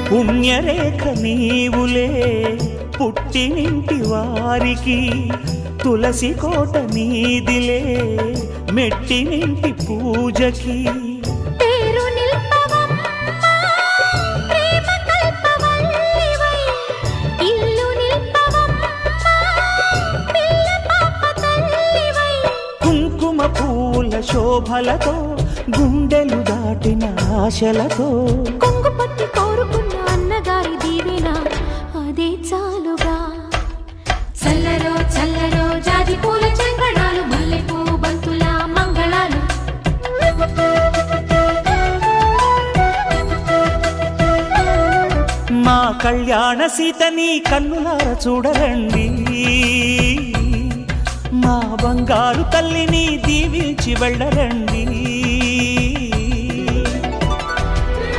పుణ్యరేఖ నీవులే పుట్టినింటి వారికి, తులసి కోట నీదిలే మెట్టినింటి పూజకి. కుంకుమ పూల శోభలతో గుండెలు దాటిన ఆశలతో, కొంగు పట్టి కోరుకున్న అన్నగారి దీవెన అదే చాలుగా. చల్లరో చల్లరో జాజి పూల చంగడాలు, మల్లెపూ బంతుల మంగళాలు. మా కళ్యాణ సీతని కన్నులార చూడరండి, మా బంగారు తల్లిని దీవించి వెళ్ళరండి.